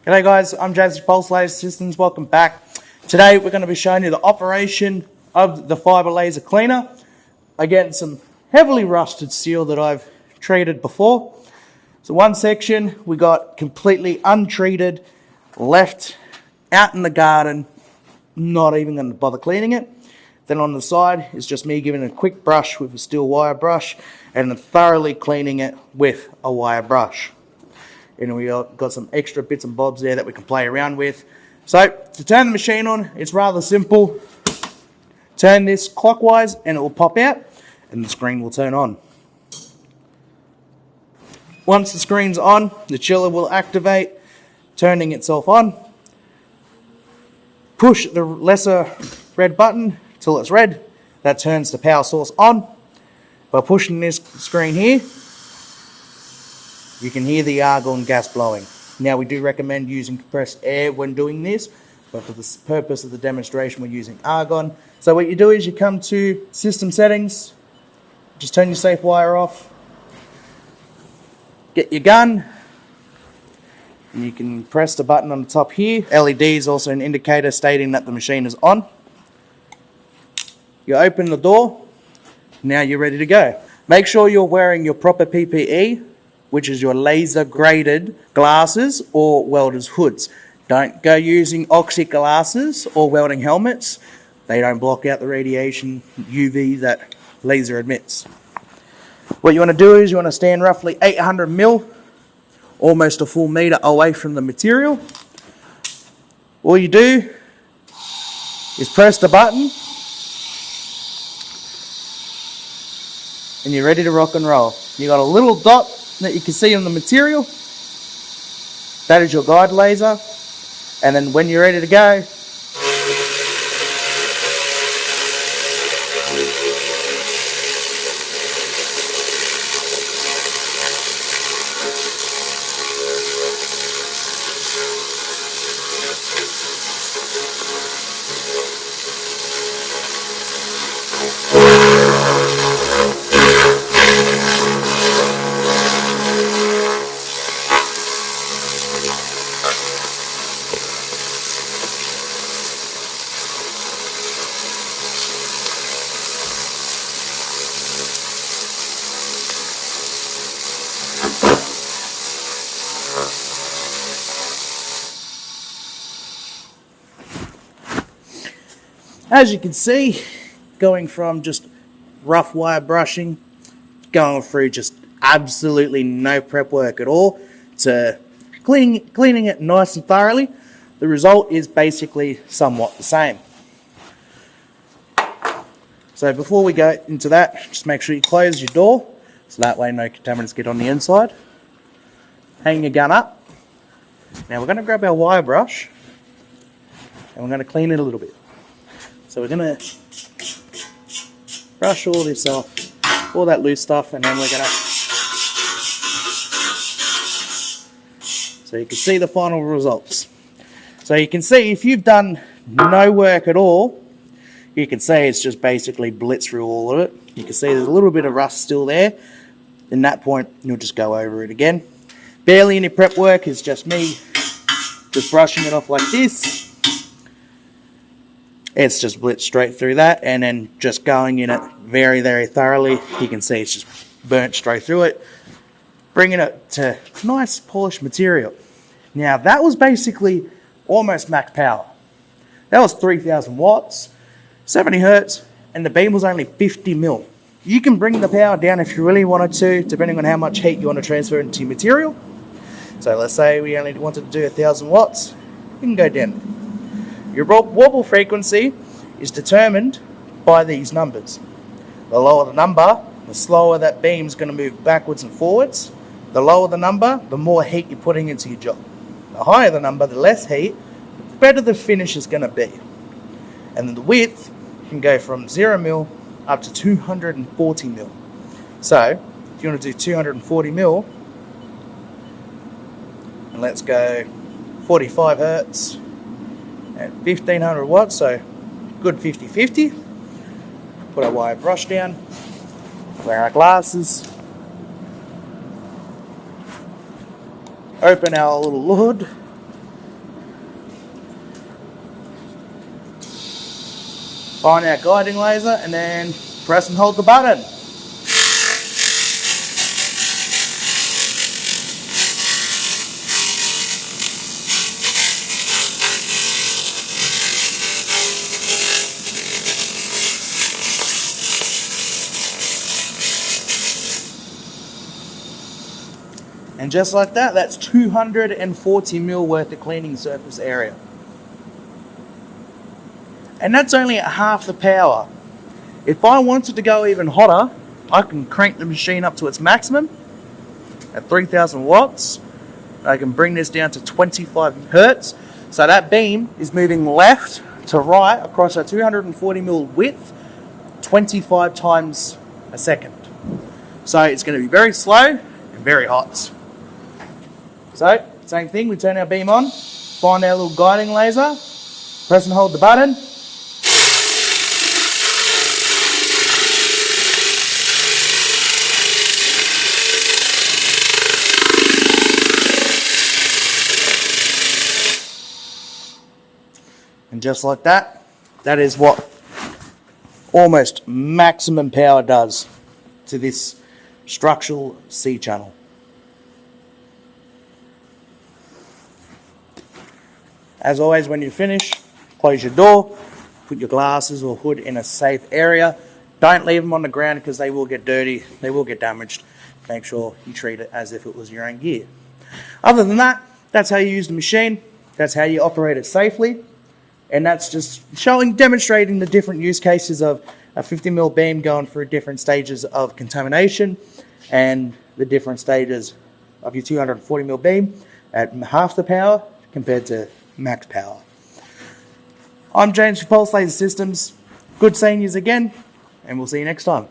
G'day guys, I'm James from Pulse Laser Systems. Welcome back. Today we're going to be showing you the operation of the fiber laser cleaner against some heavily rusted steel that I've treated before. So one section we got completely untreated, left out in the garden, not even going to bother cleaning it. Then on the side is just me giving it a quick brush with a steel wire brush and then thoroughly cleaning it with a wire brush. And we got some extra bits and bobs there that we can play around with. So to turn the machine on, it's rather simple. Turn this clockwise and it will pop out and the screen will turn on. Once the screen's on, the chiller will activate, turning itself on. Push the lesser red button till it's red. That turns the power source on. By pushing this screen here, you can hear the argon gas blowing. Now we do recommend using compressed air when doing this, but for the purpose of the demonstration we're using argon. So what you do is you come to system settings, just turn your safe wire off, get your gun, and you can press the button on the top here. LED is also an indicator stating that the machine is on. You open the door, now you're ready to go. Make sure you're wearing your proper PPE, which is your laser graded glasses or welder's hoods. Don't go using oxy glasses or welding helmets. They don't block out the radiation UV that laser emits. What you want to do is you want to stand roughly 800 mil, almost a full meter away from the material. All you do is press the button and you're ready to rock and roll. You got a little dot that you can see on the material. That is your guide laser. And then when you're ready to go, as you can see, going from just rough wire brushing, going through just absolutely no prep work at all, to cleaning it nice and thoroughly, the result is basically somewhat the same. So before we go into that, just make sure you close your door, so that way no contaminants get on the inside. Hang your gun up. Now we're going to grab our wire brush, and we're going to clean it a little bit. So we're going to brush all this off, all that loose stuff, and then we're going to... So you can see the final results. So you can see if you've done no work at all, you can see it's just basically blitzed through all of it. You can see there's a little bit of rust still there. In that point, you'll just go over it again. Barely any prep work, it's just me just brushing it off like this. It's just blitzed straight through that, and then just going in it very, very thoroughly. You can see it's just burnt straight through it, bringing it to nice polished material. Now that was basically almost max power. That was 3000 watts, 70 hertz, and the beam was only 50 mil. You can bring the power down if you really wanted to, depending on how much heat you want to transfer into your material. So let's say we only wanted to do 1000 watts, you can go down. Your wobble frequency is determined by these numbers. The lower the number, the slower that beam is going to move backwards and forwards. The lower the number, the more heat you're putting into your job. The higher the number, the less heat, the better the finish is going to be. And then the width can go from 0 mil up to 240 mil. So if you want to do 240 mil, and let's go 45 hertz at 1500 watts, so good 50-50. Put our wire brush down, wear our glasses, open our little hood, find our guiding laser, and then press and hold the button. And just like that, that's 240 mil worth of cleaning surface area. And that's only at half the power. If I wanted to go even hotter, I can crank the machine up to its maximum at 3000 watts. I can bring this down to 25 hertz. So that beam is moving left to right across a 240 mil width 25 times a second. So it's going to be very slow and very hot. So, same thing, we turn our beam on, find our little guiding laser, press and hold the button. And just like that, that is what almost maximum power does to this structural C-channel. As always, when you finish, close your door, put your glasses or hood in a safe area. Don't leave them on the ground because they will get dirty, they will get damaged. Make sure you treat it as if it was your own gear. Other than that, that's how you use the machine, that's how you operate it safely, and that's just demonstrating the different use cases of a 50mm beam going through different stages of contamination and the different stages of your 240mm beam at half the power compared to max power. I'm James from Pulse Laser Systems. Good seeing you again, and we'll see you next time.